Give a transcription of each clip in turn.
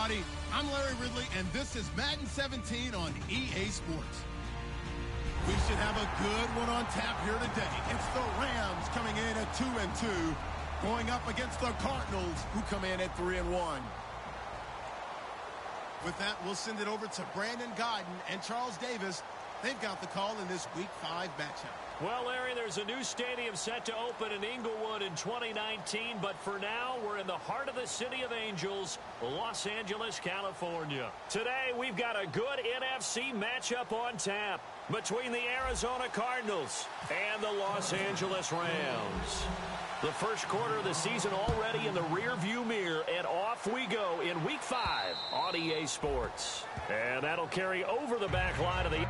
everybody. I'm Larry Ridley, and this is Madden 17 on EA Sports. We should have a good one on tap here today. It's the Rams coming in at 2-2, going up against the Cardinals, who come in at 3-1. With that, we'll send it over to Brandon Godden and Charles Davis. They've got the call in this Week 5 matchup. Well, Larry, there's a new stadium set to open in Inglewood in 2019, but for now, we're in the heart of the City of Angels, Los Angeles, California. Today, we've got a good NFC matchup on tap between the Arizona Cardinals and the Los Angeles Rams. The first quarter of the season already in the rear-view mirror, and off we go in Week 5 on EA Sports. And that'll carry over the back line of the...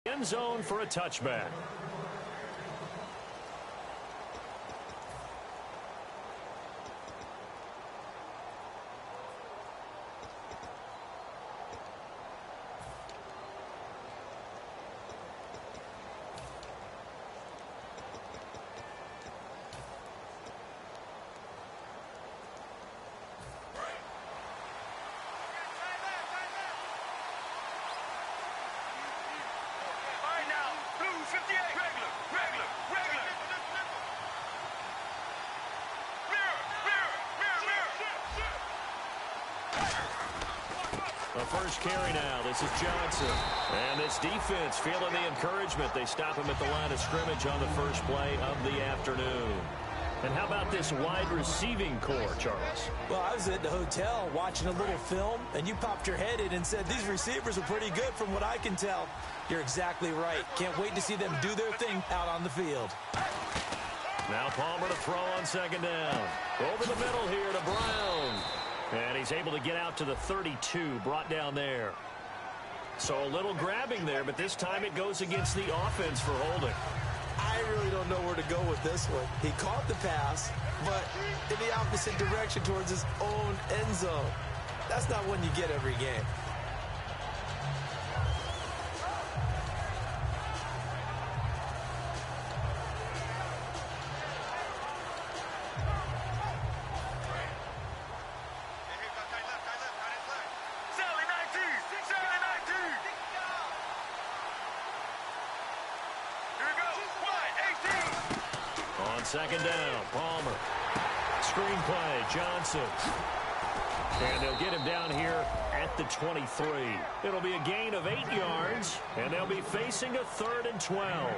End zone for a touchback. The first carry now. This is Johnson. And this defense feeling the encouragement. They stop him at the line of scrimmage on the first play of the afternoon. And how about this wide receiving core, Charles? Well, I was at the hotel watching a little film, and you popped your head in and said these receivers are pretty good from what I can tell. You're exactly right. Can't wait to see them do their thing out on the field. Now Palmer to throw on second down. Over the middle here to Brown. And he's able to get out to the 32, brought down there. So a little grabbing there, but this time it goes against the offense for holding. I really don't know where to go with this one. He caught the pass, but in the opposite direction towards his own end zone. That's not one you get every game. Second down, Palmer. Screenplay, Johnson. And they'll get him down here at the 23. It'll be a gain of 8 yards, and they'll be facing a 3rd and 12.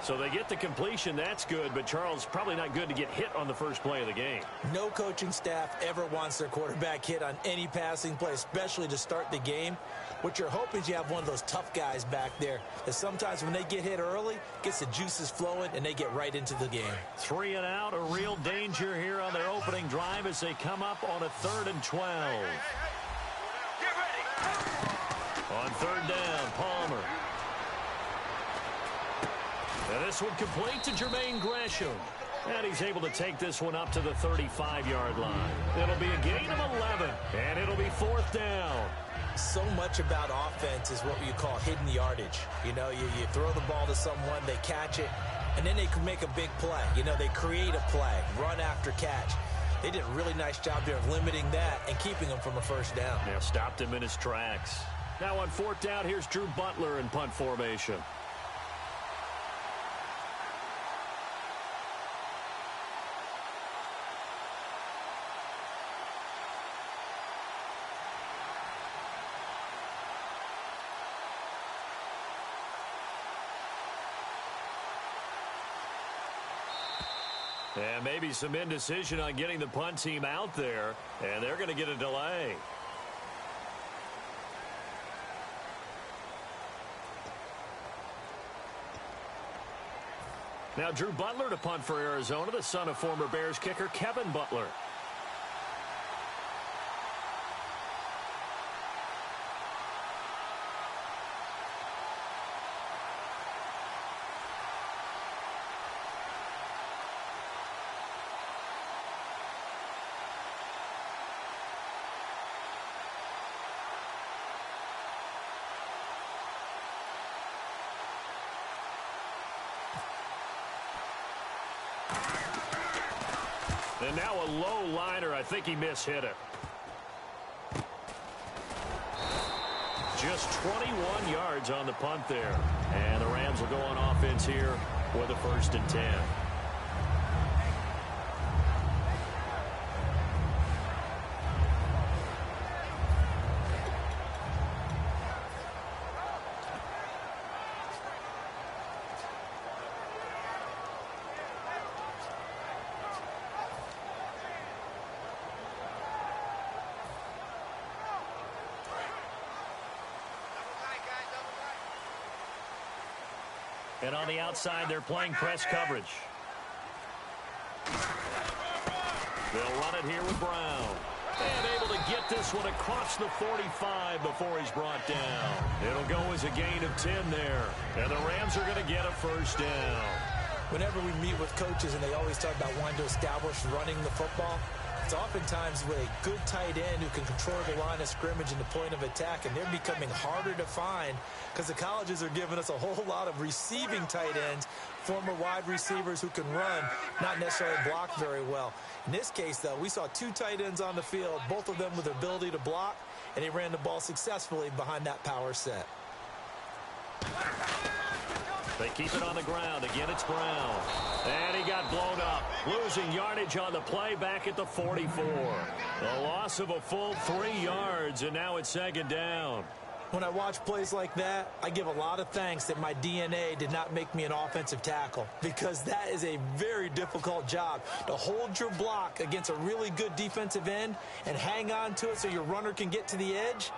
So they get the completion. That's good, but Charles, probably not good to get hit on the first play of the game. No coaching staff ever wants their quarterback hit on any passing play, especially to start the game. What you're hoping is you have one of those tough guys back there that sometimes when they get hit early, gets the juices flowing, and they get right into the game. 3 and out, a real danger here on their opening drive as they come up on a 3rd and 12. Get ready. On 3rd down, Palmer. And this one complete to Jermaine Gresham. And he's able to take this one up to the 35-yard line. It'll be a gain of 11, and it'll be 4th down. So much about offense is what you call hidden yardage. You know, you throw the ball to someone, they catch it, and then they can make a big play. You know, they create a play, run after catch. They did a really nice job there of limiting that and keeping him from a first down. Yeah, stopped him in his tracks. Now on 4th down, here's Drew Butler in punt formation. And maybe some indecision on getting the punt team out there, and they're going to get a delay. Now Drew Butler to punt for Arizona, the son of former Bears kicker Kevin Butler. And now a low liner. I think he mishit it. Just 21 yards on the punt there. And the Rams will go on offense here with a 1st and 10. And on the outside, they're playing press coverage. They'll run it here with Brown. And able to get this one across the 45 before he's brought down. It'll go as a gain of 10 there. And the Rams are going to get a 1st down. Whenever we meet with coaches and they always talk about wanting to establish running the football, it's oftentimes with a good tight end who can control the line of scrimmage and the point of attack, and they're becoming harder to find because the colleges are giving us a whole lot of receiving tight ends, former wide receivers who can run, not necessarily block very well. In this case, though, we saw 2 tight ends on the field, both of them with the ability to block, and they ran the ball successfully behind that power set. They keep it on the ground. Again, it's Brown. And he got blown up. Losing yardage on the play back at the 44. A loss of a full 3 yards, and now it's 2nd down. When I watch plays like that, I give a lot of thanks that my DNA did not make me an offensive tackle, because that is a very difficult job, to hold your block against a really good defensive end and hang on to it so your runner can get to the edge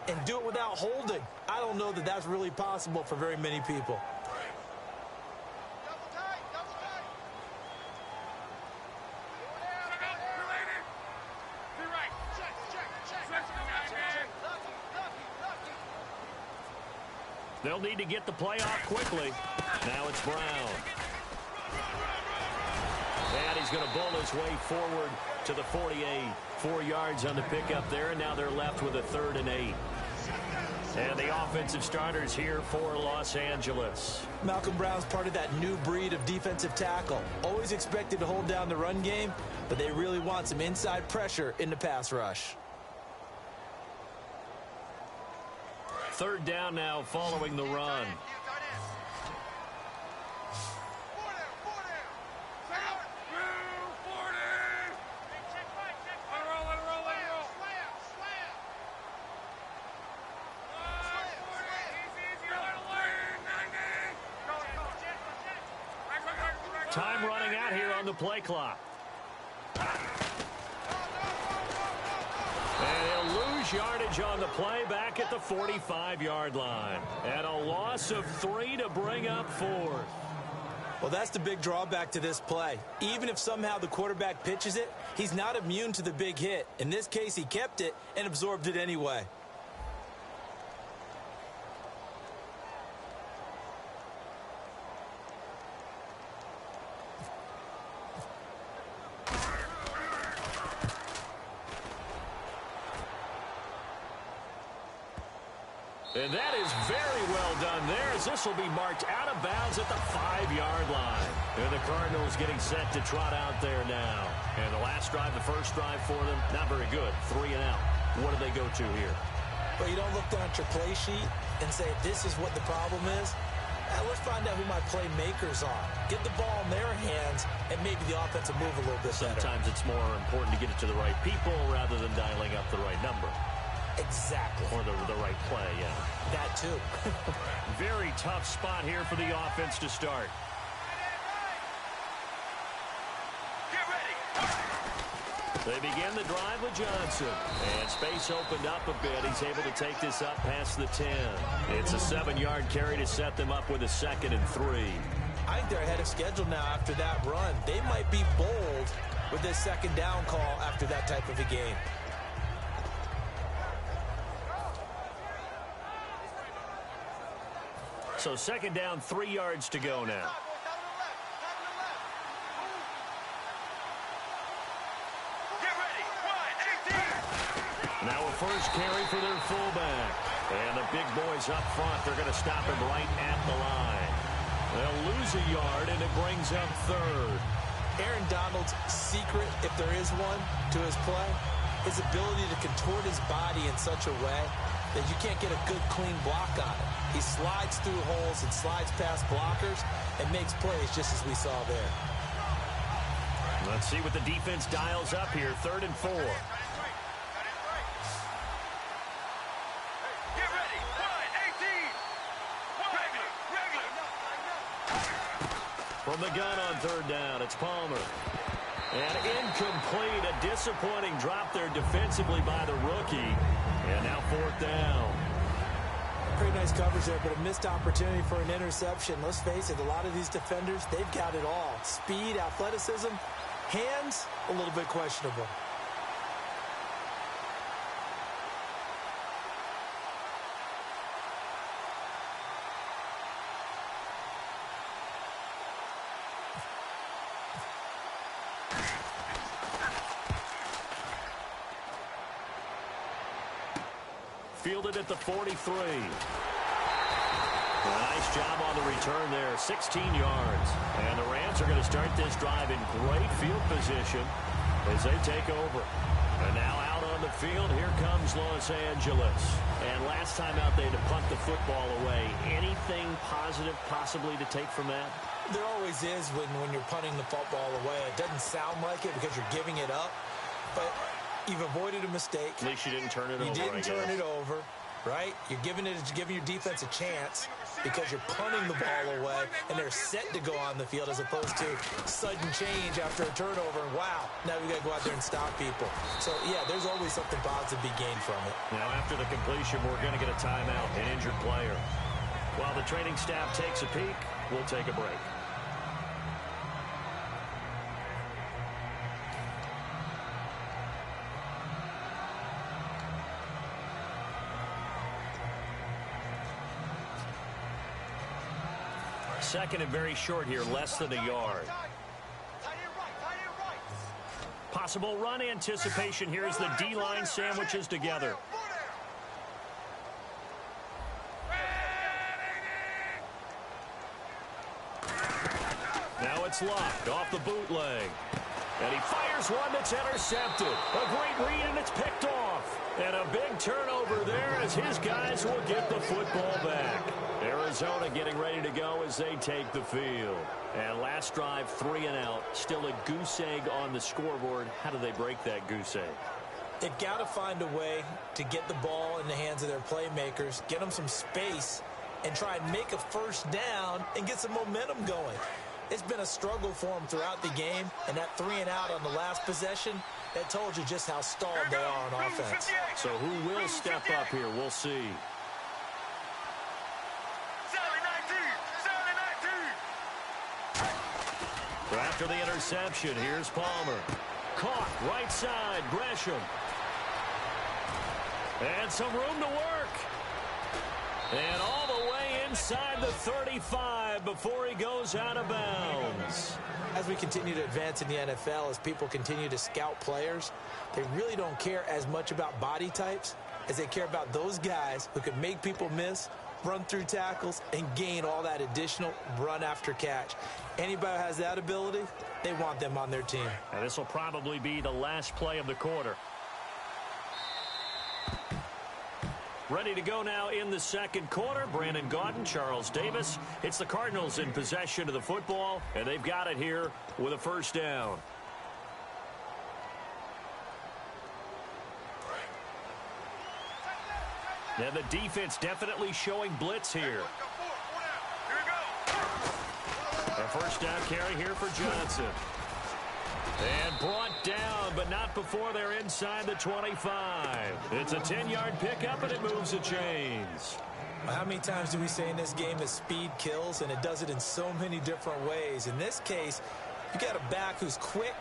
and do it without holding. I don't know that that's really possible for very many people. They'll need to get the play off quickly. Now it's Brown. And he's going to bull his way forward to the 48. 4 yards on the pickup there, and now they're left with a 3rd and 8. And the offensive starters here for Los Angeles. Malcolm Brown's part of that new breed of defensive tackle. Always expected to hold down the run game, but they really want some inside pressure in the pass rush. 3rd down now following the run. Time running out here on the play clock. And he'll lose yardage on the play back at the 45-yard line. And a loss of 3 to bring up 4th. Well, that's the big drawback to this play. Even if somehow the quarterback pitches it, he's not immune to the big hit. In this case, he kept it and absorbed it anyway. And that is very well done there, as this will be marked out of bounds at the 5-yard line. And the Cardinals getting set to trot out there now. And the last drive, the first drive for them, not very good. 3 and out. What do they go to here? Well, you don't look down at your play sheet and say, this is what the problem is. Now, let's find out who my playmakers are. Get the ball in their hands, and maybe the offense will move a little bit better. Sometimes it's more important to get it to the right people rather than dialing up the right number. Exactly. Or the right play, yeah. That too. Very tough spot here for the offense to start. They begin the drive with Johnson. And space opened up a bit. He's able to take this up past the 10. It's a 7-yard carry to set them up with a 2nd and 3. I think they're ahead of schedule now after that run. They might be bold with this 2nd down call after that type of a game. So 2nd down, 3 yards to go now. Now a first carry for their fullback. And the big boys up front, they're going to stop him right at the line. They'll lose a yard, and it brings up 3rd. Aaron Donald's secret, if there is one, to his play, his ability to contort his body in such a way that you can't get a good, clean block on it. He slides through holes and slides past blockers and makes plays just as we saw there. Let's see what the defense dials up here. 3rd and 4. From the gun on 3rd down, it's Palmer. And incomplete, a disappointing drop there defensively by the rookie. And now 4th down. Pretty nice coverage there, but a missed opportunity for an interception. Let's face it, a lot of these defenders, they've got it all. Speed, athleticism, hands, a little bit questionable. Fielded at the 43. Nice job on the return there, 16 yards. And the Rams are going to start this drive in great field position as they take over. And now out on the field, here comes Los Angeles. And last time out, they had to punt the football away. Anything positive possibly to take from that? There always is when you're punting the football away. It doesn't sound like it because you're giving it up, but you've avoided a mistake. At least you didn't turn it over. You didn't turn it over, right? You're giving your defense a chance because you're punting the ball away, and they're set to go on the field as opposed to sudden change after a turnover. And wow, now we got to go out there and stop people. So, yeah, there's always something positive to be gained from it. Now, after the completion, we're going to get a timeout, an injured player. While the training staff takes a peek, we'll take a break. Second and very short here, less than a yard. Possible run anticipation here as the D-line sandwiches together. Now it's locked off the bootleg. And he fires one that's intercepted. A great read, and it's picked off. And a big turnover there as his guys will get the football back. Arizona getting ready to go as they take the field. And last drive, 3 and out. Still a goose egg on the scoreboard. How do they break that goose egg? They've got to find a way to get the ball in the hands of their playmakers, get them some space, and try and make a first down and get some momentum going. It's been a struggle for them throughout the game, and that 3 and out on the last possession, that told you just how stalled they are on offense. So who will step up here? We'll see. After the interception, here's Palmer. Caught, right side, Gresham. And some room to work. And all the way inside the 35 before he goes out of bounds. As we continue to advance in the NFL, as people continue to scout players, they really don't care as much about body types as they care about those guys who can make people miss, run through tackles, and gain all that additional run after catch. Anybody who has that ability, they want them on their team. And this will probably be the last play of the quarter. Ready to go now in the second quarter. Brandon Gaudin, Charles Davis. It's the Cardinals in possession of the football, and they've got it here with a first down. Now the defense definitely showing blitz here. A first down carry here for Johnson. And brought down, but not before. before they're inside the 25. It's a 10-yard pickup, and it moves the chains. How many times do we say in this game that speed kills, and it does it in so many different ways? In this case, you got a back who's quick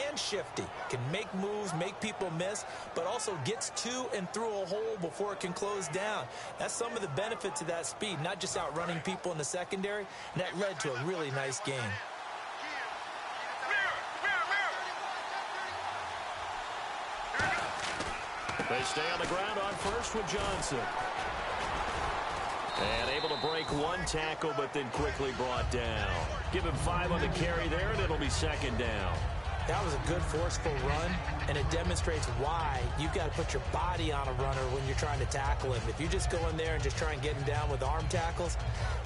and shifty, can make moves, make people miss, but also gets to and through a hole before it can close down. That's some of the benefits of that speed, not just outrunning people in the secondary, and that led to a really nice game. They stay on the ground on first with Johnson. And able to break one tackle, but then quickly brought down. Give him 5 on the carry there, and it'll be second down. That was a good forceful run, and it demonstrates why you've got to put your body on a runner when you're trying to tackle him. If you just go in there and just try and get him down with arm tackles,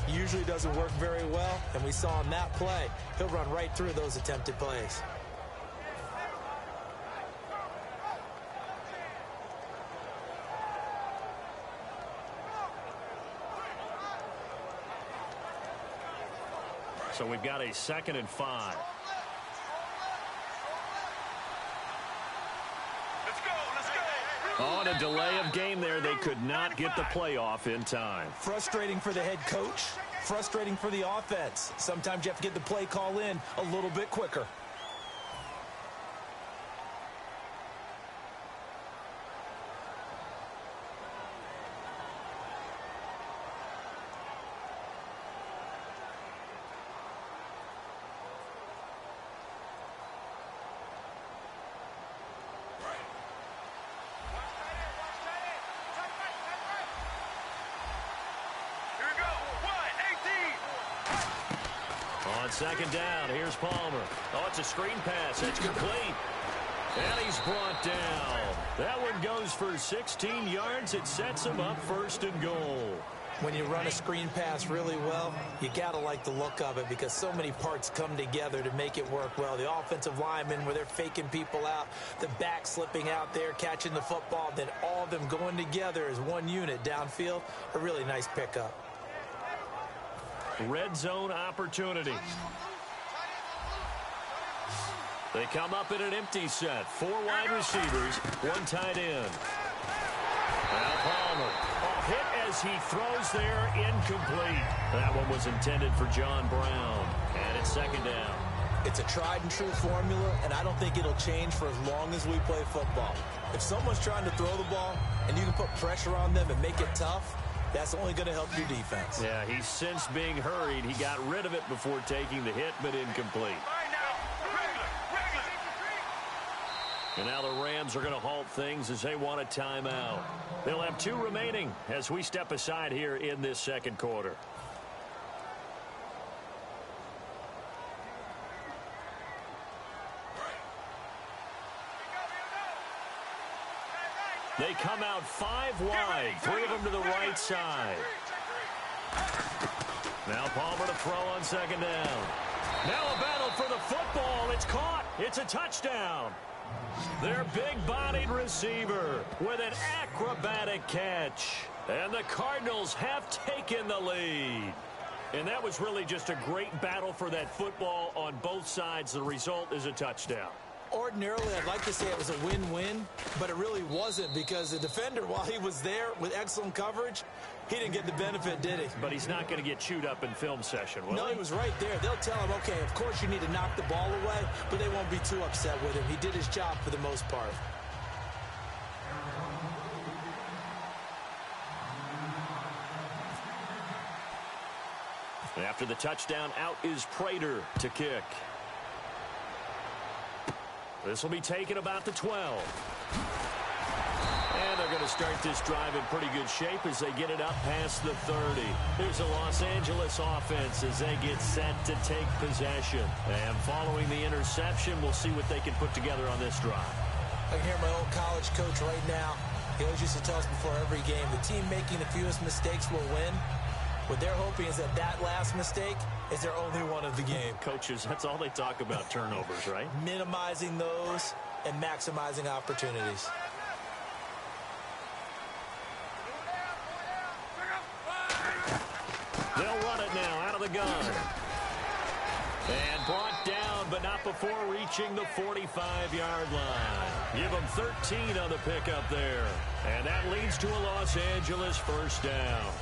it usually doesn't work very well, and we saw in that play, he'll run right through those attempted plays. So we've got a 2nd and 5. On a delay of game there, they could not get the playoff in time. Frustrating for the head coach, frustrating for the offense. Sometimes you have to get the play call in a little bit quicker. On 2nd down, here's Palmer. Oh, it's a screen pass. It's complete. And he's brought down. That one goes for 16 yards. It sets him up 1st and goal. When you run a screen pass really well, you got to like the look of it because so many parts come together to make it work well. The offensive linemen, where they're faking people out, the back slipping out there, catching the football, then all of them going together as one unit downfield. A really nice pickup. Red zone opportunity. They come up in an empty set. 4 wide receivers, 1 tight end. Now Palmer. Oh, hit as he throws there, incomplete. That one was intended for John Brown. And it's 2nd down. It's a tried and true formula, and I don't think it'll change for as long as we play football. If someone's trying to throw the ball and you can put pressure on them and make it tough, that's only going to help your defense. Yeah, he's since being hurried. He got rid of it before taking the hit, but incomplete. And now the Rams are going to halt things as they want a timeout. They'll have 2 remaining as we step aside here in this 2nd quarter. They come out 5 wide, 3 of them to the right side. Now Palmer to throw on 2nd down. Now a battle for the football. It's caught. It's a touchdown. Their big-bodied receiver with an acrobatic catch. And the Cardinals have taken the lead. And that was really just a great battle for that football on both sides. The result is a touchdown. Ordinarily, I'd like to say it was a win-win, but it really wasn't because the defender, while he was there with excellent coverage, he didn't get the benefit, did he? But he's not going to get chewed up in film session, will he? No, he was right there. They'll tell him, okay, of course you need to knock the ball away, but they won't be too upset with him. He did his job for the most part. After the touchdown, out is Prater to kick. This will be taken about the 12. And they're going to start this drive in pretty good shape as they get it up past the 30. Here's the Los Angeles offense as they get set to take possession. And following the interception, we'll see what they can put together on this drive. I can hear my old college coach right now. He always used to tell us before every game, the team making the fewest mistakes will win. What they're hoping is that that last mistake is their only one of the game. Coaches, that's all they talk about, turnovers, right? Minimizing those and maximizing opportunities. They'll run it now out of the gun. And brought down, but not before reaching the 45-yard line. Give them 13 on the pickup there. And that leads to a Los Angeles first down.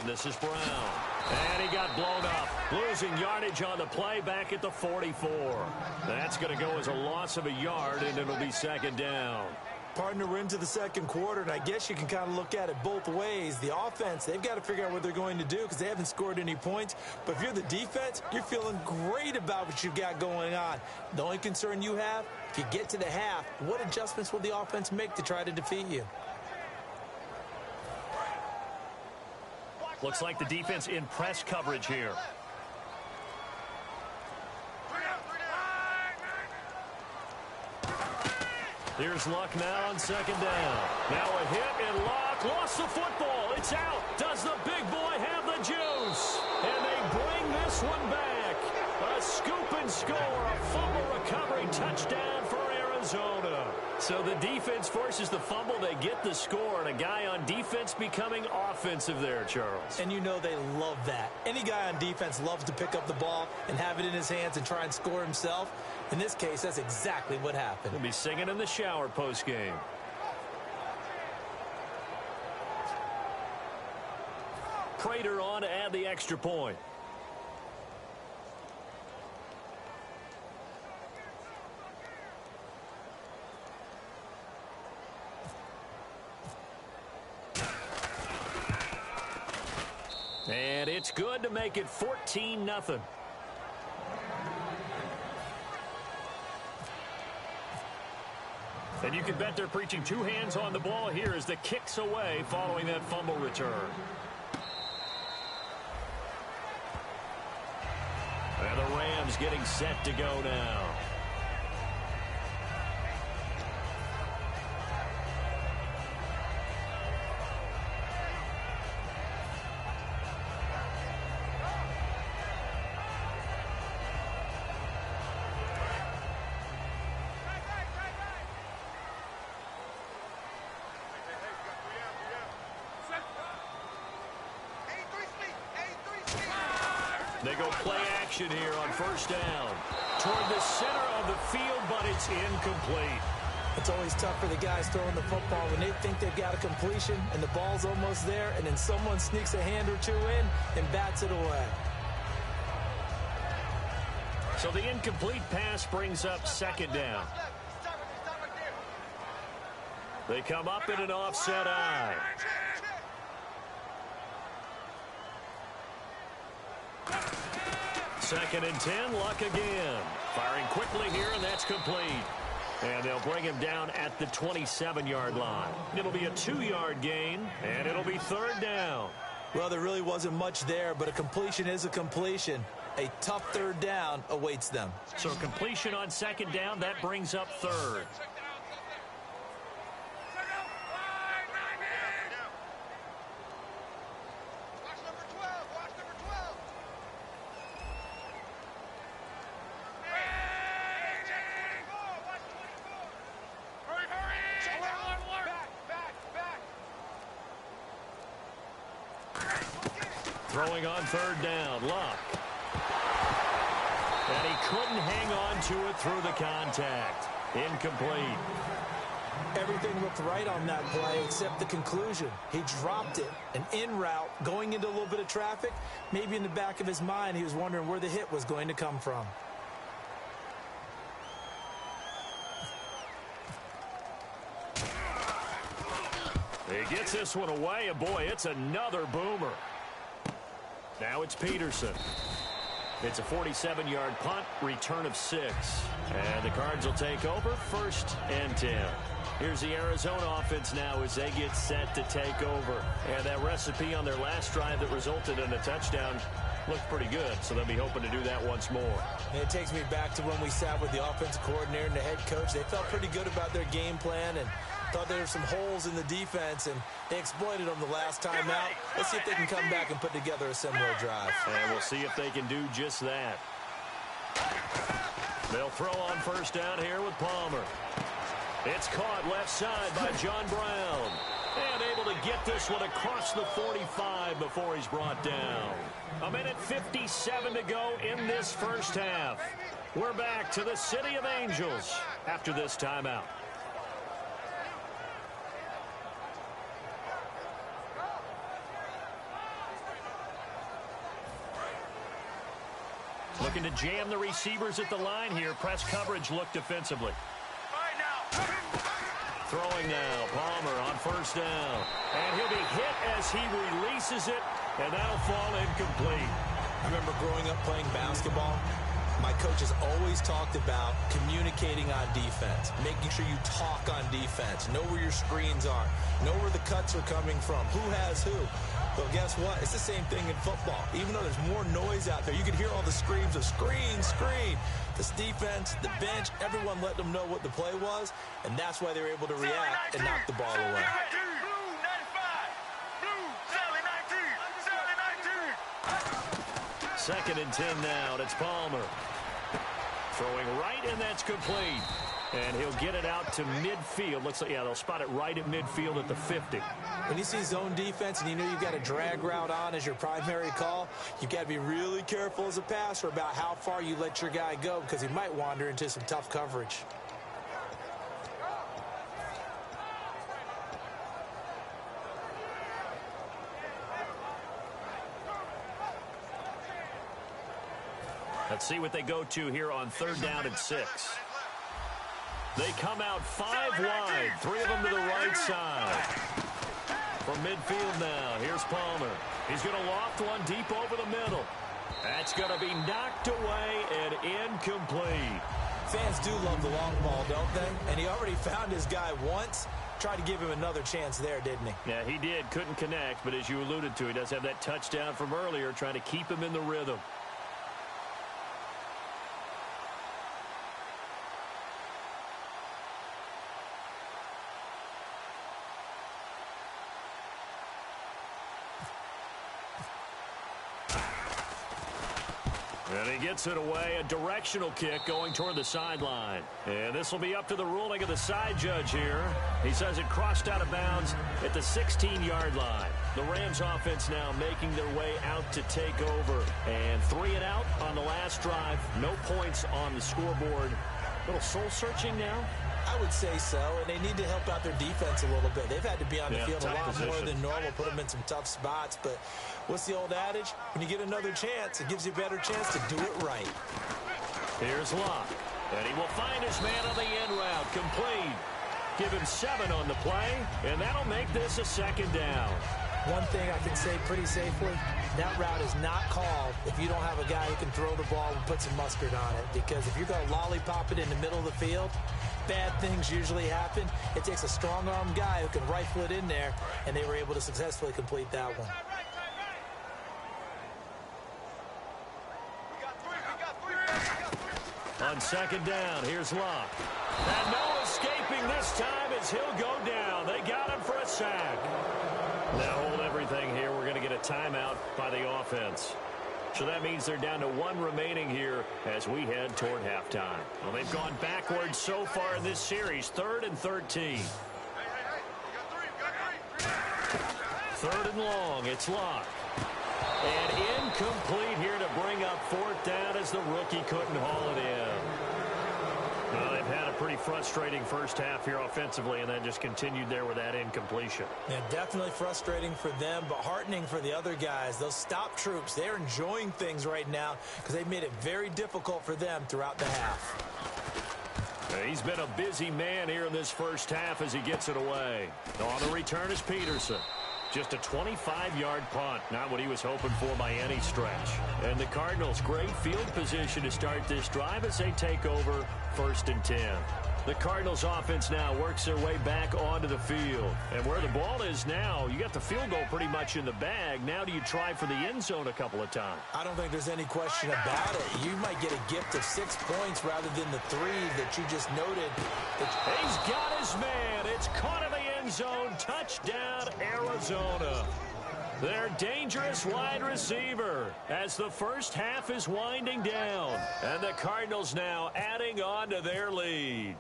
This is Brown. And he got blown up. Losing yardage on the play back at the 44. That's going to go as a loss of a yard, and it'll be second down. Partner, we're into the second quarter, and I guess you can kind of look at it both ways. The offense, they've got to figure out what they're going to do because they haven't scored any points. But if you're the defense, you're feeling great about what you've got going on. The only concern you have, if you get to the half, what adjustments will the offense make to try to defeat you? Looks like the defense in press coverage here. Here's Luck now on second down. Now a hit, and Luck lost the football. It's out. Does the big boy have the juice? And they bring this one back. A scoop and score. A fumble recovery touchdown for Arizona. So the defense forces the fumble. They get the score, and a guy on defense becoming offensive there, Charles. And you know they love that. Any guy on defense loves to pick up the ball and have it in his hands and try and score himself. In this case, that's exactly what happened. He'll be singing in the shower post-game. Prater on to add the extra point. And it's good to make it 14-0. And you can bet they're preaching two hands on the ball here as the kick's away following that fumble return. And the Rams getting set to go now. They go play action here on first down. Toward the center of the field, but it's incomplete. It's always tough for the guys throwing the football when they think they've got a completion and the ball's almost there, and then someone sneaks a hand or two in and bats it away. So the incomplete pass brings up second down. They come up in an offset eye. Second and 10, Luck again. Firing quickly here, and that's complete. And they'll bring him down at the 27-yard line. It'll be a 2-yard gain, and it'll be third down. Well, there really wasn't much there, but a completion is a completion. A tough third down awaits them. So completion on second down, that brings up third. Throwing on third down, Luck. And he couldn't hang on to it through the contact. Incomplete. Everything looked right on that play except the conclusion. He dropped it, an en route, going into a little bit of traffic. Maybe in the back of his mind, he was wondering where the hit was going to come from. He gets this one away, and boy, it's another boomer. Now it's Peterson. It's a 47-yard punt, return of 6. And the Cards will take over, 1st and 10. Here's the Arizona offense now as they get set to take over. And that recipe on their last drive that resulted in a touchdown looked pretty good, so they'll be hoping to do that once more. And it takes me back to when we sat with the offensive coordinator and the head coach. They felt pretty good about their game plan and thought there were some holes in the defense, and they exploited them the last time out. Let's see if they can come back and put together a similar drive. And we'll see if they can do just that. They'll throw on first down here with Palmer. It's caught left side by John Brown. And able to get this one across the 45 before he's brought down. 1:57 to go in this first half. We're back to the City of Angels after this timeout. Looking to jam the receivers at the line here. Press coverage look defensively. Throwing now, Palmer on first down. And he'll be hit as he releases it, and that'll fall incomplete. I remember growing up playing basketball. My coaches always talked about communicating on defense, making sure you talk on defense, know where your screens are, know where the cuts are coming from, who has who. But guess what? It's the same thing in football. Even though there's more noise out there, you can hear all the screams of screen, screen. This defense, the bench, everyone let them know what the play was, and that's why they were able to react and knock the ball away. Second and 10 now, and it's Palmer. Throwing right, and that's complete. And he'll get it out to midfield. Looks like, yeah, they'll spot it right at midfield at the 50. When you see zone defense and you know you've got a drag route on as your primary call, you've got to be really careful as a passer about how far you let your guy go because he might wander into some tough coverage. Let's see what they go to here on third down and 6. They come out 5 wide, 3 of them to the right side. From midfield now, here's Palmer. He's going to loft one deep over the middle. That's going to be knocked away and incomplete. Fans do love the long ball, don't they? And he already found his guy once. Tried to give him another chance there, didn't he? Yeah, he did. Couldn't connect, but as you alluded to, he does have that touchdown from earlier, trying to keep him in the rhythm. And he gets it away, a directional kick going toward the sideline. And this will be up to the ruling of the side judge here. He says it crossed out of bounds at the 16-yard line. The Rams offense now making their way out to take over. And 3 and out on the last drive. No points on the scoreboard. A little soul-searching now. I would say so, and they need to help out their defense a little bit. They've had to be on the field a lot more than normal, put them in some tough spots. But what's the old adage? When you get another chance, it gives you a better chance to do it right. Here's Locke, and he will find his man on the end route, complete. Give him 7 on the play, and that'll make this a second down. One thing I can say pretty safely, that route is not called if you don't have a guy who can throw the ball and put some mustard on it. Because if you're going to lollipop it in the middle of the field, bad things usually happen. It takes a strong-armed guy who can rifle it in there, and they were able to successfully complete that one. On second down, here's Locke. And no escaping this time as he'll go down. They got him for a sack. Now hold everything here. We're going to get a timeout by the offense. So that means they're down to 1 remaining here as we head toward halftime. Well, they've gone backwards so far in this series. 3rd and 13. 3rd and long. It's Locke. And incomplete here to bring up 4th down as the rookie couldn't haul it in. Well, they've had a pretty frustrating first half here offensively and then just continued there with that incompletion. Yeah, definitely frustrating for them, but heartening for the other guys. Those stop troops, they're enjoying things right now because they've made it very difficult for them throughout the half. He's been a busy man here in this first half as he gets it away. On the return is Peterson. Just a 25-yard punt, not what he was hoping for by any stretch. And the Cardinals, great field position to start this drive as they take over 1st and 10. The Cardinals offense now works their way back onto the field. And where the ball is now, you got the field goal pretty much in the bag. Now do you try for the end zone a couple of times? I don't think there's any question about it. You might get a gift of 6 points rather than the 3 that you just noted. He's got his man. It's caught in the end zone. Touchdown, Arizona. Their dangerous wide receiver as the first half is winding down. And the Cardinals now adding on to their lead.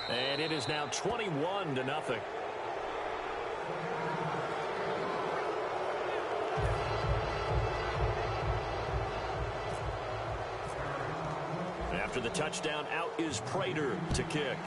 And it is now 21-0. After the touchdown, out is Prater to kick.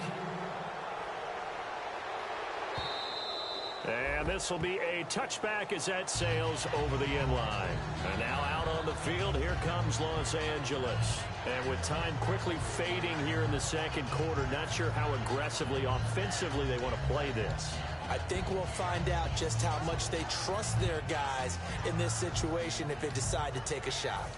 And this will be a touchback as that sails over the end line. And now out on the field, here comes Los Angeles. And with time quickly fading here in the second quarter, not sure how aggressively, offensively they want to play this. I think we'll find out just how much they trust their guys in this situation if they decide to take a shot.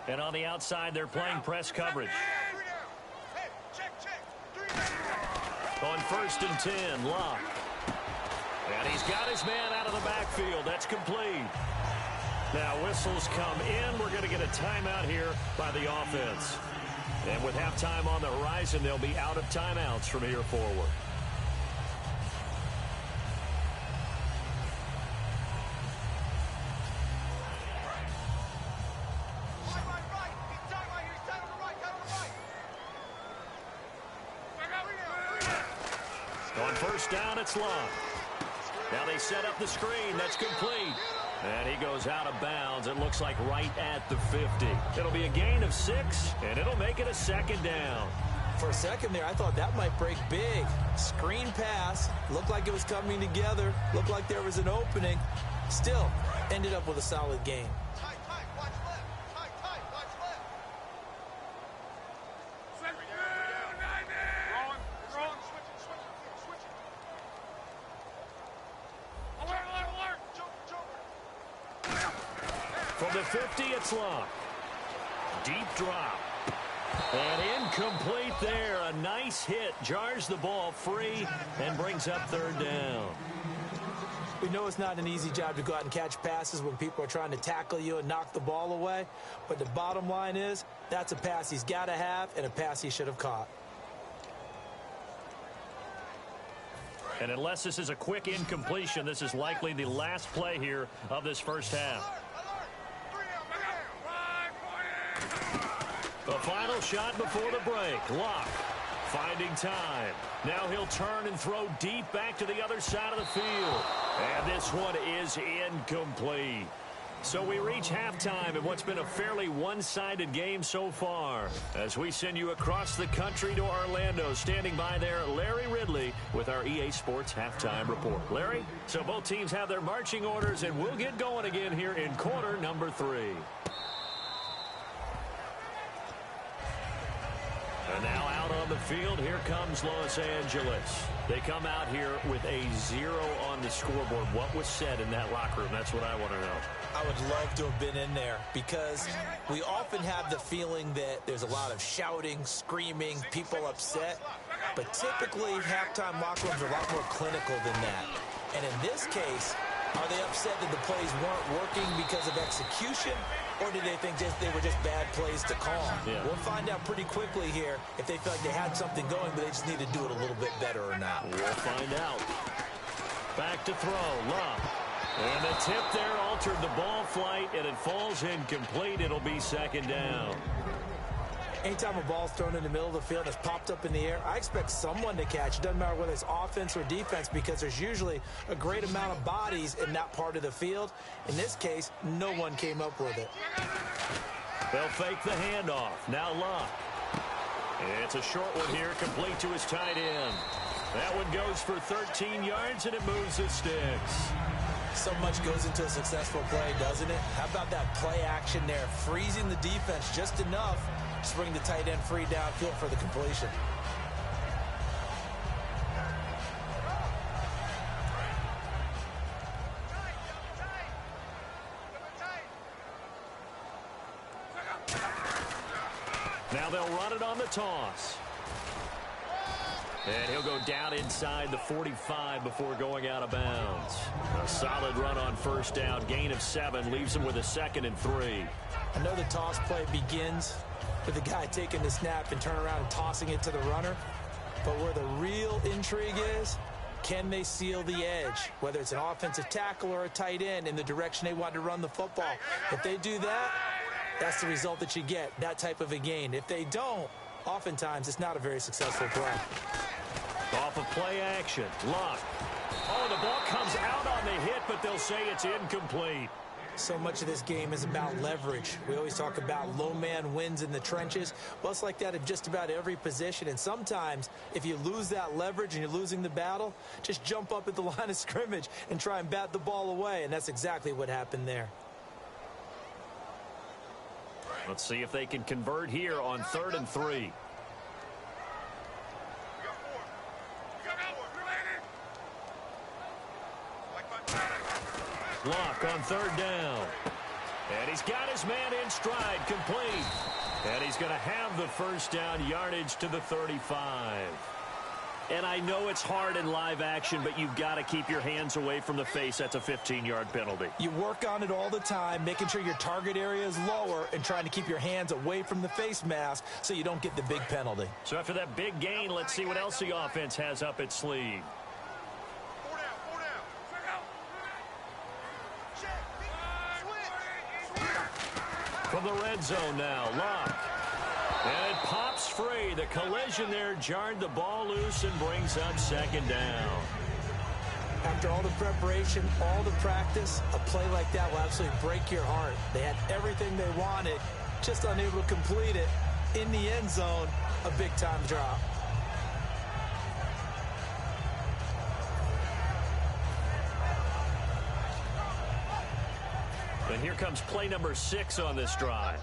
And on the outside, they're playing press coverage. On 1st and 10, Locke. And he's got his man out of the backfield. That's complete. Now whistles come in. We're going to get a timeout here by the offense. And with halftime on the horizon, they'll be out of timeouts from here forward. On 1st down, it's Locke. Now they set up the screen. That's complete. And he goes out of bounds. It looks like right at the 50. It'll be a gain of 6, and it'll make it a 2nd down. For a second there, I thought that might break big. Screen pass. Looked like it was coming together. Looked like there was an opening. Still, ended up with a solid gain. From the 50, it's Locke. Deep drop. And incomplete there. A nice hit. Jars the ball free and brings up 3rd down. We know it's not an easy job to go out and catch passes when people are trying to tackle you and knock the ball away. But the bottom line is, that's a pass he's got to have and a pass he should have caught. And unless this is a quick incompletion, this is likely the last play here of this first half. The final shot before the break. Locke finding time. Now he'll turn and throw deep back to the other side of the field. And this one is incomplete. So we reach halftime in what's been a fairly one-sided game so far. As we send you across the country to Orlando, standing by there, Larry Ridley with our EA Sports Halftime Report. Larry, so both teams have their marching orders, and we'll get going again here in quarter number 3. And now out on the field, here comes Los Angeles. They come out here with a 0 on the scoreboard. What was said in that locker room? That's what I want to know. I would love to have been in there because we often have the feeling that there's a lot of shouting, screaming, people upset. But typically, halftime locker rooms are a lot more clinical than that. And in this case, are they upset that the plays weren't working because of execution? Or do they think they were just bad plays to call? Yeah. We'll find out pretty quickly here if they feel like they had something going, but they just need to do it a little bit better or not. We'll find out. Back to throw, Locke. And the tip there altered the ball flight, and it falls incomplete. It'll be 2nd down. Anytime a ball's thrown in the middle of the field and it's popped up in the air, I expect someone to catch. It doesn't matter whether it's offense or defense because there's usually a great amount of bodies in that part of the field. In this case, no one came up with it. They'll fake the handoff. Now Locke. It's a short one here, complete to his tight end. That one goes for 13 yards, and it moves the sticks. So much goes into a successful play, doesn't it? How about that play action there? Freezing the defense just enough to bring the tight end free downfield for the completion. Now they'll run it on the toss. And he'll go down inside the 45 before going out of bounds. A solid run on first down. Gain of 7 leaves him with a 2nd and 3. I know the toss play begins with the guy taking the snap and turn around and tossing it to the runner. But where the real intrigue is, can they seal the edge? Whether it's an offensive tackle or a tight end in the direction they want to run the football. If they do that, that's the result that you get, that type of a gain. If they don't, oftentimes it's not a very successful play. Off of play action. Luck. Oh, the ball comes out on the hit, but they'll say it's incomplete. So much of this game is about leverage. We always talk about low man wins in the trenches. Well, it's like that in just about every position. And sometimes, if you lose that leverage and you're losing the battle, just jump up at the line of scrimmage and try and bat the ball away. And that's exactly what happened there. Let's see if they can convert here on 3rd and 3. Luck on 3rd down. And he's got his man in stride, complete. And he's going to have the first down, yardage to the 35. And I know it's hard in live action, but you've got to keep your hands away from the face. That's a 15-yard penalty. You work on it all the time, making sure your target area is lower and trying to keep your hands away from the face mask so you don't get the big penalty. So after that big gain, let's see what else the offense has up its sleeve. From the red zone now, Luck. And it pops free. The collision there jarred the ball loose and brings up 2nd down. After all the preparation, all the practice, a play like that will absolutely break your heart. They had everything they wanted, just unable to complete it. In the end zone, a big-time drop. And here comes play number 6 on this drive.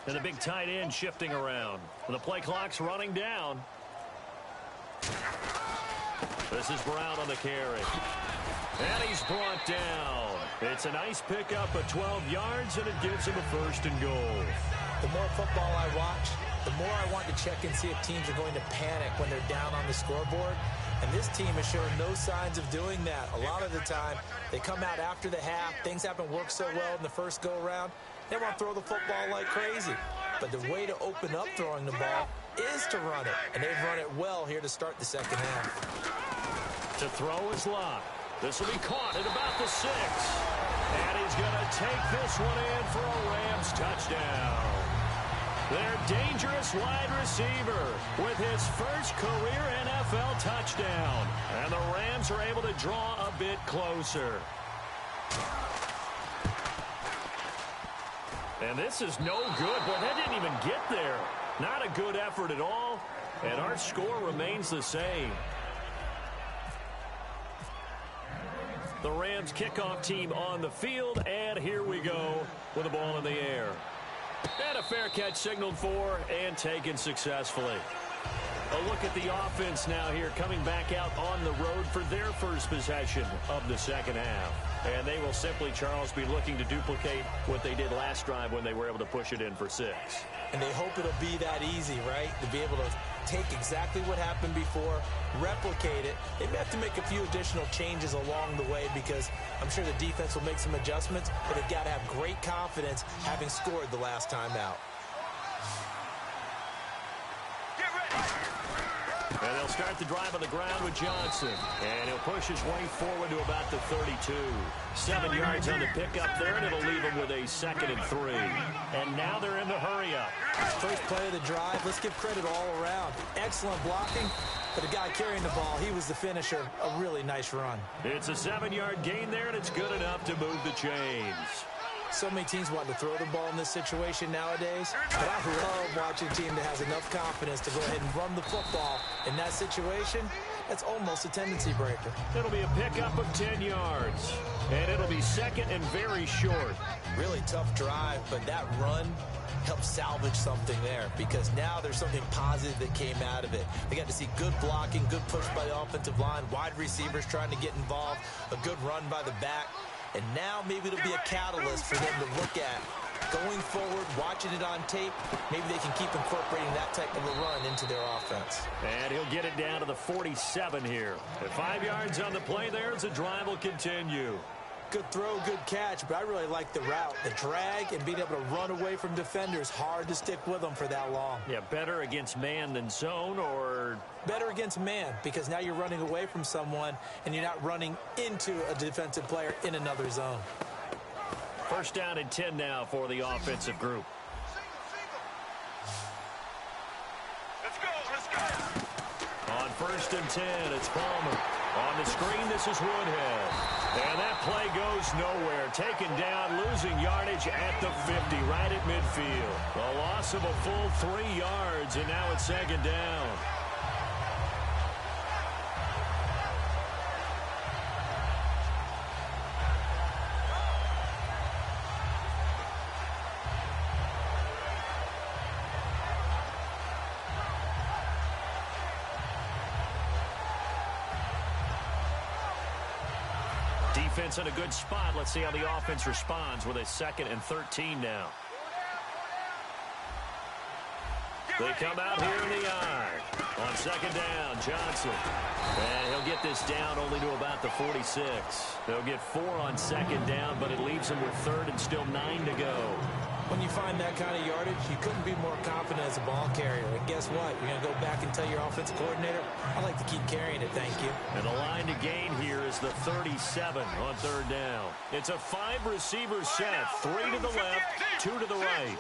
And the big tight end shifting around. The play clock's running down. This is Brown on the carry. And he's brought down. It's a nice pickup of 12 yards, and it gives him a 1st and goal. The more football I watch, the more I want to check and see if teams are going to panic when they're down on the scoreboard. And this team has shown no signs of doing that. A lot of the time, they come out after the half. Things haven't worked so well in the first go-around. They want to throw the football like crazy. But the way to open up throwing the ball is to run it. And they've run it well here to start the second half. To throw is Luck. This will be caught at about the 6. And he's going to take this one in for a Rams touchdown. Their dangerous wide receiver with his first career NFL touchdown. And the Rams are able to draw a bit closer. And this is no good. Boy, that didn't even get there. Not a good effort at all. And our score remains the same. The Rams kickoff team on the field. And here we go with the ball in the air. And a fair catch signaled for and taken successfully. A look at the offense now here, coming back out on the road for their first possession of the second half. And they will simply, Charles, be looking to duplicate what they did last drive when they were able to push it in for 6. And they hope it'll be that easy, right? To be able to take exactly what happened before, replicate it. They may have to make a few additional changes along the way because I'm sure the defense will make some adjustments, but they've got to have great confidence having scored the last time out. And they'll start the drive on the ground with Johnson. And he'll push his way forward to about the 32. 7 yards on the pickup there, and it'll leave him with a 2nd and 3. And now they're in the hurry-up. First play of the drive, let's give credit all around. Excellent blocking, but the guy carrying the ball, he was the finisher. A really nice run. It's a 7-yard gain there, and it's good enough to move the chains. So many teams want to throw the ball in this situation nowadays, but I love watching a team that has enough confidence to go ahead and run the football. In that situation, that's almost a tendency breaker. It'll be a pickup of 10 yards, and it'll be second and very short. Really tough drive, but that run helped salvage something there because now there's something positive that came out of it. They got to see good blocking, good push by the offensive line, wide receivers trying to get involved, a good run by the back. And now maybe it'll be a catalyst for them to look at. Going forward, watching it on tape, maybe they can keep incorporating that type of a run into their offense. And he'll get it down to the 47 here. At 5 yards on the play there as the drive will continue. Good throw, good catch, but I really like the route. The drag and being able to run away from defenders, hard to stick with them for that long. Yeah, better against man than zone, or? Better against man, because now you're running away from someone and you're not running into a defensive player in another zone. First down and 10 now for the offensive group. Let's go. On first and 10, it's Palmer. On the screen, this is Woodhead. And that play goes nowhere. Taken down, losing yardage at the 50, right at midfield. A loss of a full 3 yards, and now it's second down. Defense in a good spot. Let's see how the offense responds with a 2nd and 13 now. They come out here in the eye. On second down, Johnson. And he'll get this down only to about the 46. They'll get 4 on second down, but it leaves them with 3rd and still 9 to go. When you find that kind of yardage, you couldn't be more confident as a ball carrier. And guess what? You're going to go back and tell your offensive coordinator, I like to keep carrying it, thank you. And the line to gain here is the 37 on 3rd down. It's a 5-receiver set, 3 to the left, 2 to the right.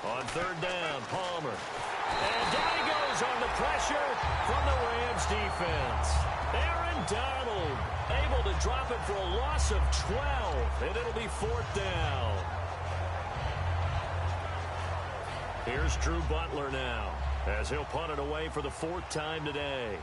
On 3rd down, Palmer. And down he goes on the pressure from the Rams defense. Aaron Donald able to drop it for a loss of 12, and it'll be 4th down. Here's Drew Butler now, as he'll punt it away for the 4th time today.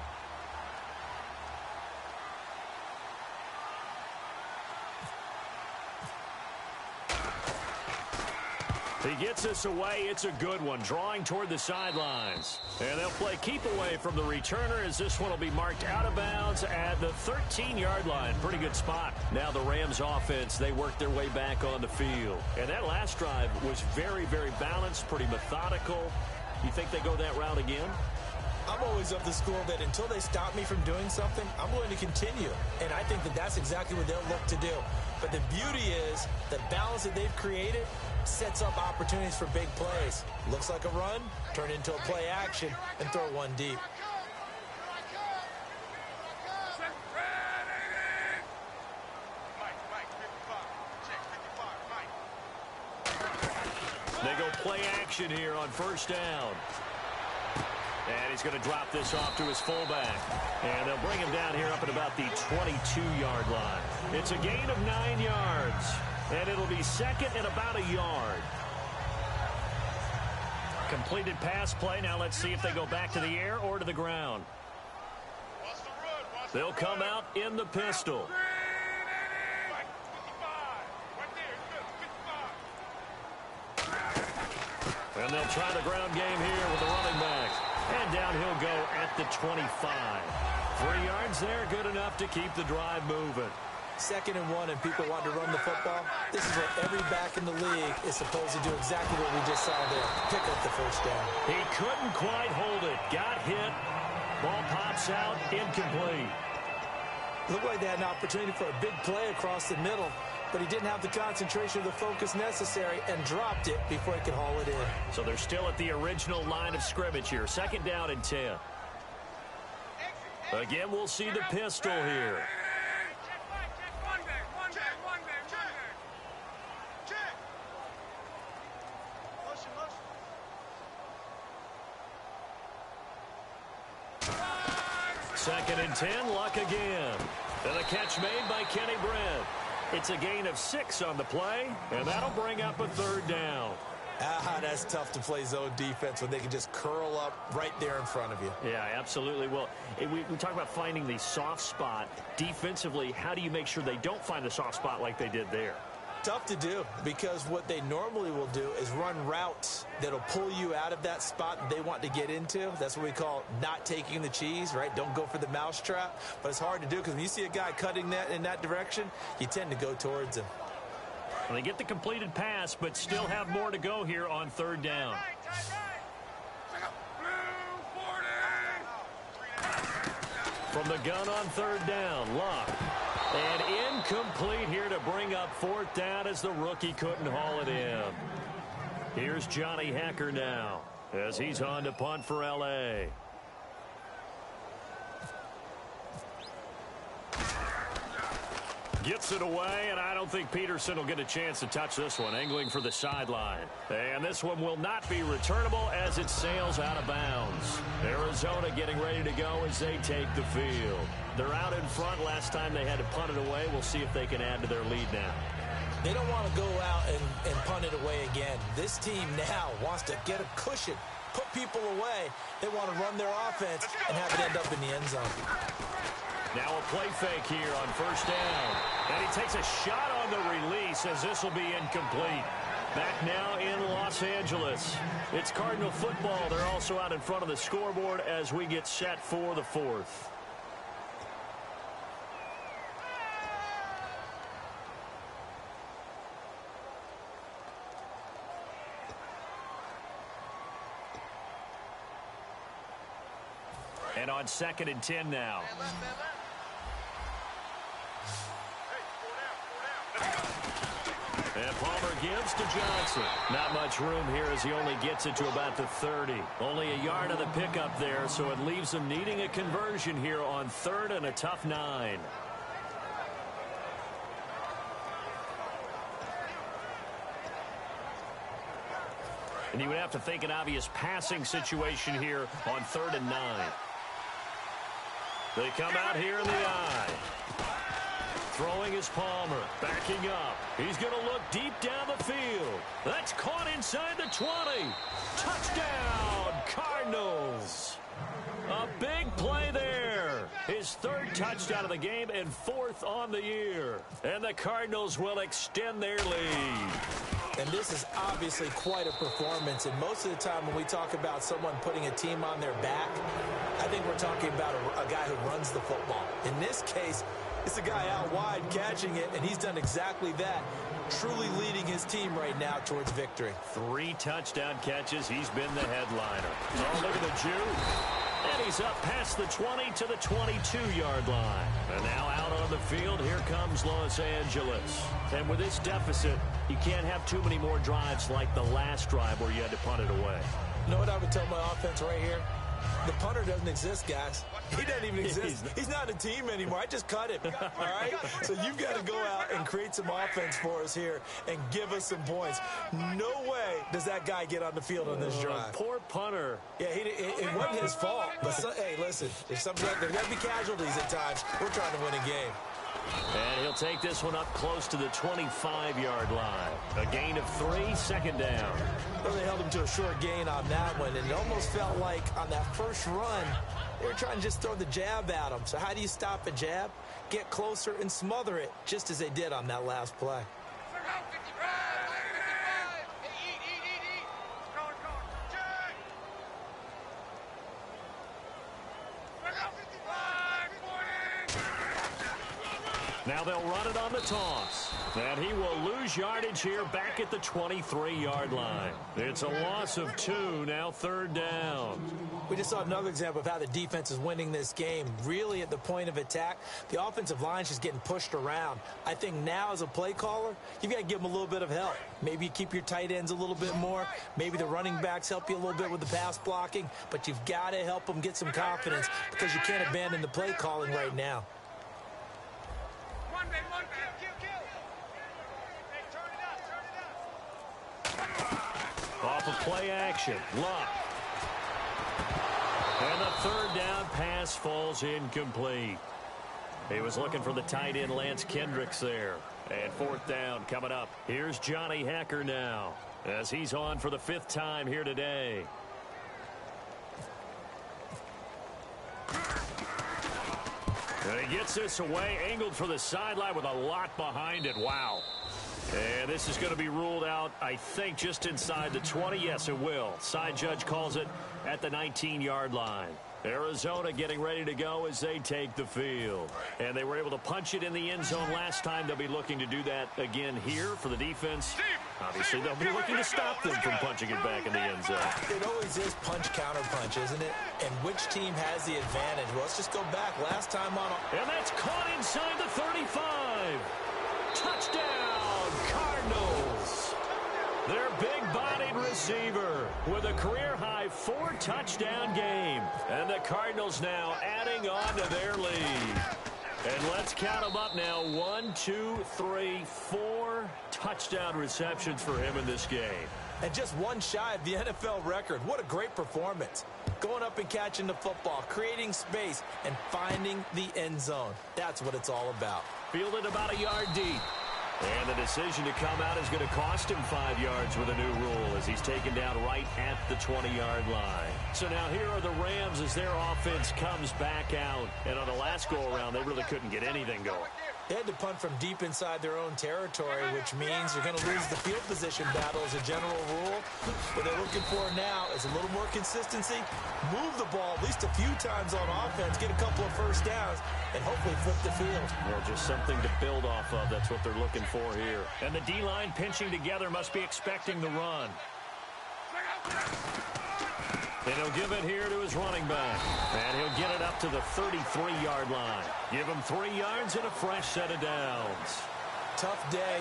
He gets this away. It's a good one, drawing toward the sidelines. And they'll play keep away from the returner as this one will be marked out of bounds at the 13-yard line. Pretty good spot. Now the Rams offense, they work their way back on the field. And that last drive was very, very balanced, pretty methodical. You think they go that route again? I'm always of the school that until they stop me from doing something, I'm going to continue. And I think that that's exactly what they'll look to do. But the beauty is the balance that they've created sets up opportunities for big plays. Looks like a run, turn into a play action, and throw one deep. They go play action here on 1st down. And he's going to drop this off to his fullback. And they'll bring him down here up at about the 22-yard line. It's a gain of 9 yards. And it'll be 2nd and about a yard. Completed pass play. Now let's see if they go back to the air or to the ground. They'll come out in the pistol. And they'll try the ground game here with the running back. And down he'll go at the 25. 3 yards there, good enough to keep the drive moving. 2nd and 1 and people want to run the football. This is what every back in the league is supposed to do, exactly what we just saw there. Pick up the 1st down. He couldn't quite hold it. Got hit. Ball pops out, incomplete. Looked like they had an opportunity for a big play across the middle, but he didn't have the concentration or the focus necessary and dropped it before he could haul it in. So they're still at the original line of scrimmage here. 2nd down and 10. Again, we'll see the pistol here. Second and 10, Luck again. And a catch made by Kenny Brent. It's a gain of 6 on the play, and that'll bring up a 3rd down. That's tough to play zone defense when they can just curl up right there in front of you. Yeah, absolutely. Well, we talk about finding the soft spot. Defensively, how do you make sure they don't find the soft spot like they did there? Tough to do, because what they normally will do is run routes that'll pull you out of that spot that they want to get into. That's what we call not taking the cheese, right? Don't go for the mousetrap. But it's hard to do because when you see a guy cutting that in that direction, you tend to go towards him. Well, they get the completed pass, but still have more to go here on 3rd down. From the gun on 3rd down, Luck. And incomplete here to bring up 4th down as the rookie couldn't haul it in. Here's Johnny Hecker now as he's on to punt for L.A. Gets it away, and I don't think Peterson will get a chance to touch this one, angling for the sideline. And this one will not be returnable as it sails out of bounds. Arizona getting ready to go as they take the field. They're out in front. Last time they had to punt it away. We'll see if they can add to their lead now. They don't want to go out and punt it away again. This team now wants to get a cushion, put people away. They want to run their offense and have it end up in the end zone. Now a play fake here on 1st down. And he takes a shot on the release as this will be incomplete. Back now in Los Angeles. It's Cardinal football. They're also out in front of the scoreboard as we get set for the 4th. And on 2nd and 10 now. And Palmer gives to Johnson. Not much room here as he only gets it to about the 30. Only a yard of the pickup there, so it leaves them needing a conversion here on 3rd and a tough 9. And you would have to think an obvious passing situation here on 3rd and 9. They come out here in the eye. Throwing is Palmer. Backing up. He's going to look deep down the field. That's caught inside the 20. Touchdown, Cardinals. A big play there. His 3rd touchdown of the game and 4th on the year. And the Cardinals will extend their lead. And this is obviously quite a performance. And most of the time when we talk about someone putting a team on their back, I think we're talking about a guy who runs the football. In this case, it's a guy out wide catching it, and he's done exactly that, truly leading his team right now towards victory. 3 touchdown catches. He's been the headliner. Oh, look at the Jew. And he's up past the 20 to the 22-yard line. And now out on the field, here comes Los Angeles. And with this deficit, you can't have too many more drives like the last drive where you had to punt it away. You know what I would tell my offense right here? The punter doesn't exist, guys. He doesn't even exist. He's not a team anymore. I just cut him, all right? So you've got to go out and create some offense for us here and give us some points. No way does that guy get on the field on this drive. Poor punter. Yeah, it wasn't his fault. But, hey, listen, there's got to be casualties at times. We're trying to win a game. And he'll take this one up close to the 25-yard line. A gain of 3, 2nd down. Well, they held him to a short gain on that one, and it almost felt like on that first run, they were trying to just throw the jab at him. So how do you stop a jab? Get closer and smother it, just as they did on that last play. Now they'll run it on the toss. And he will lose yardage here back at the 23-yard line. It's a loss of 2, now 3rd down. We just saw another example of how the defense is winning this game. Really at the point of attack, the offensive line's just getting pushed around. I think now as a play caller, you've got to give them a little bit of help. Maybe you keep your tight ends a little bit more. Maybe the running backs help you a little bit with the pass blocking. But you've got to help them get some confidence because you can't abandon the play calling right now. Off of play action, Luck. And the 3rd down pass falls incomplete. He was looking for the tight end Lance Kendricks there. And fourth down coming up. Here's Johnny Hacker now as he's on for the 5th time here today. And he gets this away, angled for the sideline with a lot behind it. Wow. And this is going to be ruled out, I think, just inside the 20. Yes, it will. Side judge calls it at the 19-yard line. Arizona getting ready to go as they take the field. And they were able to punch it in the end zone last time. They'll be looking to do that again here for the defense. Obviously, they'll be looking to stop them from punching it back in the end zone. It always is punch-counter-punch, isn't it? And which team has the advantage? Well, let's just go back. Last time on... And that's caught inside the 35. Touchdown, Cardinals. Their big-bodied receiver with a career-high 4-touchdown game. And the Cardinals now adding on to their lead. And let's count them up now. 1, 2, 3, 4 touchdown receptions for him in this game. And just one shy of the NFL record. What a great performance. Going up and catching the football, creating space, and finding the end zone. That's what it's all about. Fielded about a yard deep. And the decision to come out is going to cost him 5 yards with a new rule as he's taken down right at the 20-yard line. So now here are the Rams as their offense comes back out. And on the last go-around, they really couldn't get anything going. They had to punt from deep inside their own territory, which means you're going to lose the field position battle as a general rule. What they're looking for now is a little more consistency, move the ball at least a few times on offense, get a couple of first downs, and hopefully flip the field. Well, just something to build off of. That's what they're looking for here. And the D-line pinching together must be expecting the run. And he'll give it here to his running back. And he'll get it up to the 33-yard line. Give him 3 yards and a fresh set of downs. Tough day,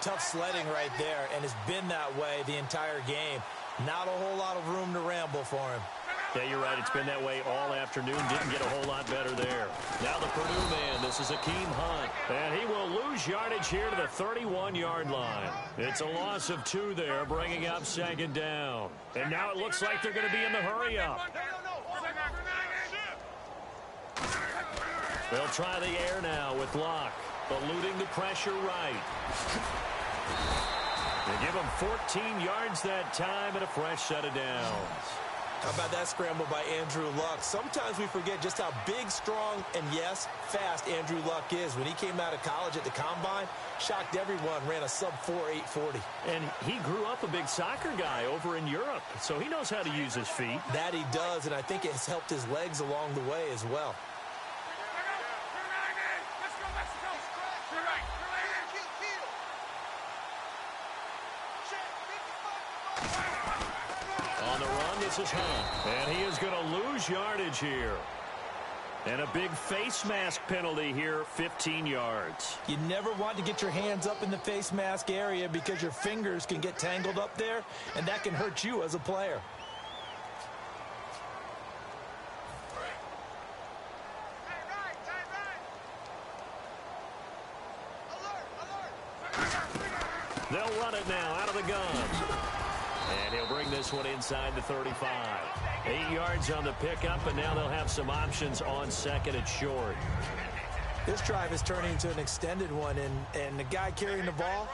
tough sledding right there, and it's been that way the entire game. Not a whole lot of room to ramble for him. Yeah, you're right. It's been that way all afternoon. Didn't get a whole lot better there. Now the Purdue man. This is Akeem Hunt. And he will lose yardage here to the 31-yard line. It's a loss of 2 there, bringing up 2nd down. And now it looks like they're going to be in the hurry-up. They'll try the air now with Locke, eluding the pressure right. They give him 14 yards that time and a fresh set of downs. How about that scramble by Andrew Luck? Sometimes we forget just how big, strong, and, yes, fast Andrew Luck is. When he came out of college at the Combine, shocked everyone, ran a sub-4 840. And he grew up a big soccer guy over in Europe, so he knows how to use his feet. That he does, and I think it has helped his legs along the way as well. On the run, this is Hunt. And he is going to lose yardage here. And a big face mask penalty here, 15 yards. You never want to get your hands up in the face mask area because your fingers can get tangled up there, and that can hurt you as a player. They'll run it now out of the gun. And he'll bring this one inside the 35. 8 yards on the pickup, and now they'll have some options on 2nd and short. This drive is turning into an extended one, and the guy carrying the ball,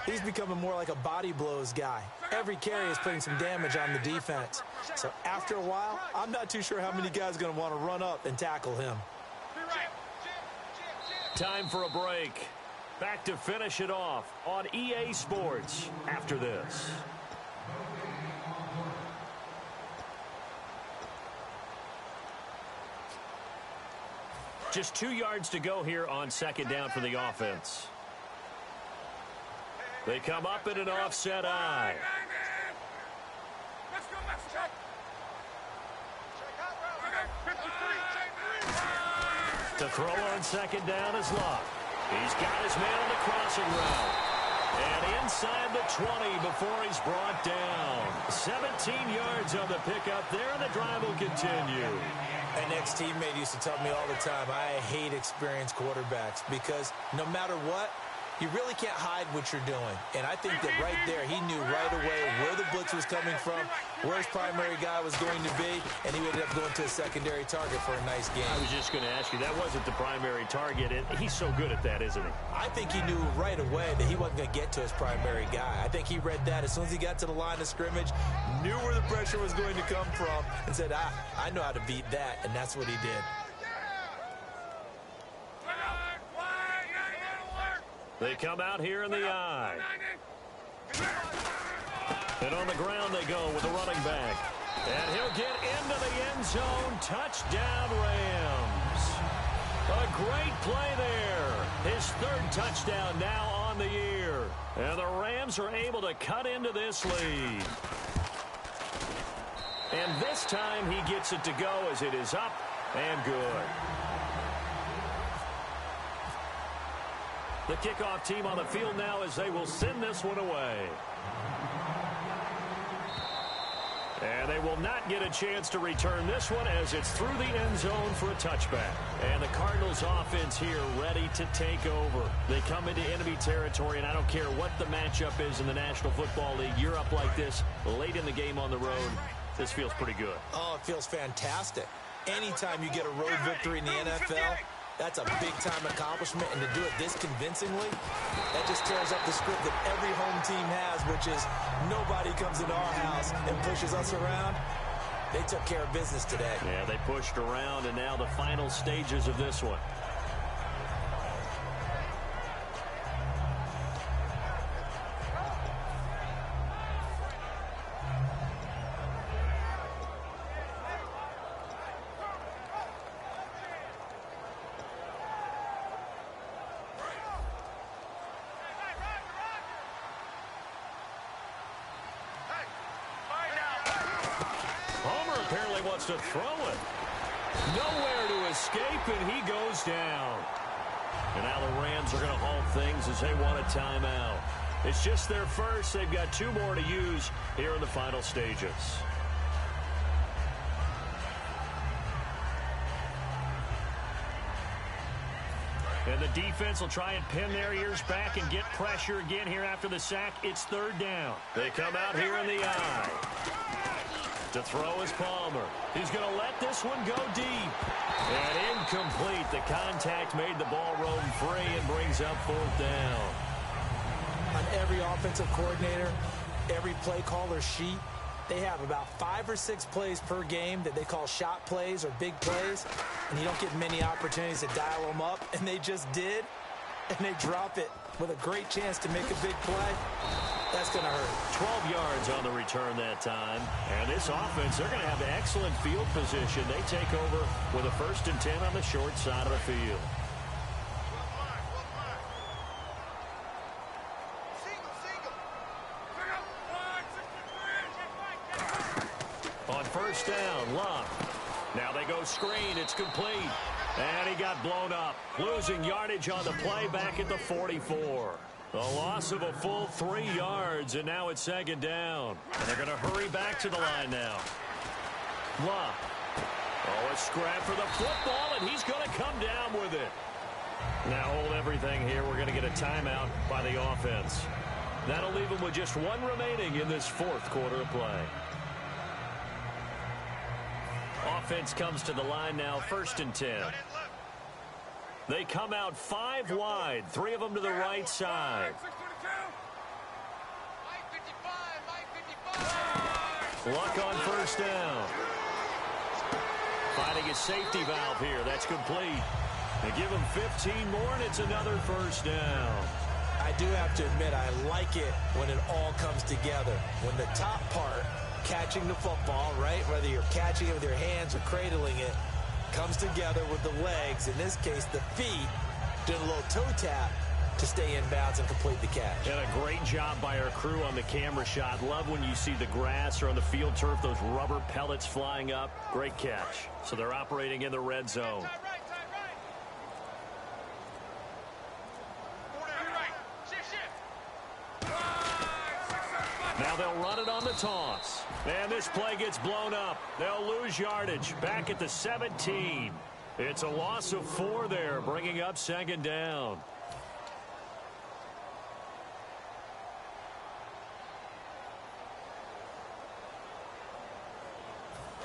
he's becoming more like a body blows guy. Every carry is putting some damage on the defense. So after a while, I'm not too sure how many guys are going to want to run up and tackle him. Time for a break. Back to finish it off on EA Sports after this. Just 2 yards to go here on 2nd down for the offense. They come up in an offset eye. To throw on 2nd down is Locke. He's got his man on the crossing route. And inside the 20 before he's brought down. 17 yards on the pickup there, and the drive will continue. An ex-teammate used to tell me all the time, I hate experienced quarterbacks because no matter what, You really can't hide what you're doing. And I think that right there, he knew right away where the blitz was coming from, where his primary guy was going to be, and he ended up going to a secondary target for a nice game. I was just going to ask you, that wasn't the primary target, and he's so good at that, isn't he? I think he knew right away that he wasn't going to get to his primary guy. I think he read that as soon as he got to the line of scrimmage, knew where the pressure was going to come from, and said, I know how to beat that, and that's what he did. They come out here in the I. And on the ground they go with the running back. And he'll get into the end zone. Touchdown, Rams. A great play there. His third touchdown now on the year. And the Rams are able to cut into this lead. And this time he gets it to go as it is up and good. The kickoff team on the field now as they will send this one away. And they will not get a chance to return this one as it's through the end zone for a touchback. And the Cardinals offense here ready to take over. They come into enemy territory, and I don't care what the matchup is in the National Football League. You're up like this late in the game on the road. This feels pretty good. Oh, it feels fantastic. Anytime you get a road victory in the NFL, that's a big-time accomplishment, and to do it this convincingly, that just tears up the script that every home team has, which is nobody comes into our house and pushes us around. They took care of business today. Yeah, they pushed around, and now the final stages of this one. To throw it. Nowhere to escape, and he goes down. And now the Rams are going to halt things as they want a timeout. It's just their first. They've got 2 more to use here in the final stages. And the defense will try and pin their ears back and get pressure again here after the sack. It's 3rd down. They come out here in the I. To throw is Palmer. He's going to let this one go deep. And incomplete. The contact made the ball roam free and brings up 4th down. On every offensive coordinator, every play caller sheet, they have about 5 or 6 plays per game that they call shot plays or big plays. And you don't get many opportunities to dial them up. And they just did. And they drop it with a great chance to make a big play. That's going to hurt. 12 yards on the return that time. And this offense, they're going to have excellent field position. They take over with a 1st and 10 on the short side of the field. On 1st down, Love. Now they go screen. It's complete. And he got blown up. Losing yardage on the play back at the 44. A loss of a full 3 yards, and now it's 2nd down. And they're going to hurry back to the line now. Love. Oh, a scrap for the football, and he's going to come down with it. Now hold everything here. We're going to get a timeout by the offense. That'll leave them with just 1 remaining in this 4th quarter of play. Offense comes to the line now, 1st and 10. They come out 5 wide, 3 of them to the right side. Luck on 1st down. Finding a safety valve here. That's complete. They give him 15 more, and it's another 1st down. I do have to admit, I like it when it all comes together. When the top part, catching the football, right, whether you're catching it with your hands or cradling it, comes together with the legs, in this case the feet, doing a little toe tap to stay in bounds and complete the catch. And a great job by our crew on the camera shot. Love when you see the grass or on the field turf, those rubber pellets flying up. Great catch. So they're operating in the red zone. Now they'll run it on the toss. And this play gets blown up. They'll lose yardage back at the 17. It's a loss of 4 there, bringing up 2nd down.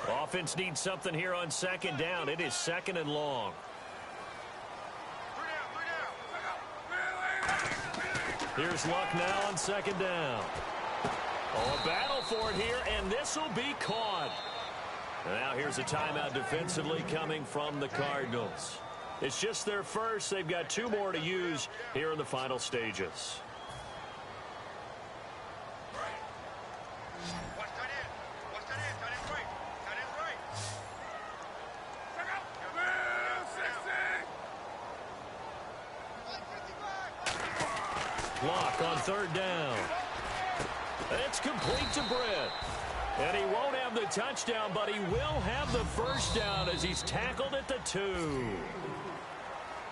Offense needs something here on second down. It is second and long. Here's Luck now on second down. Oh, a battle for it here, and this will be caught. Now here's a timeout defensively coming from the Cardinals. It's just their first. They've got 2 more to use here in the final stages. Luck on third down. It's complete to Britt. And he won't have the touchdown, but he will have the first down as he's tackled at the 2.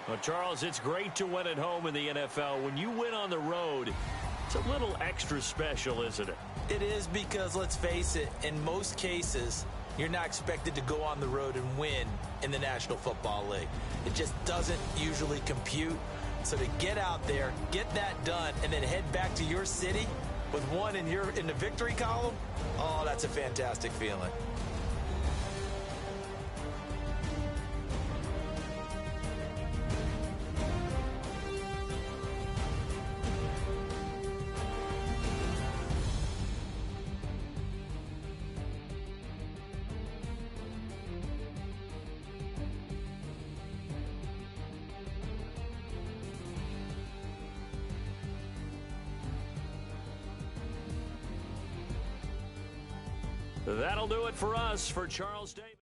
Well, Charles, it's great to win at home in the NFL. When you win on the road, it's a little extra special, isn't it? It is, because, let's face it, in most cases, you're not expected to go on the road and win in the National Football League. It just doesn't usually compute. So to get out there, get that done, and then head back to your city with one in the victory column, oh, that's a fantastic feeling. That'll do it for us. For Charles Davis.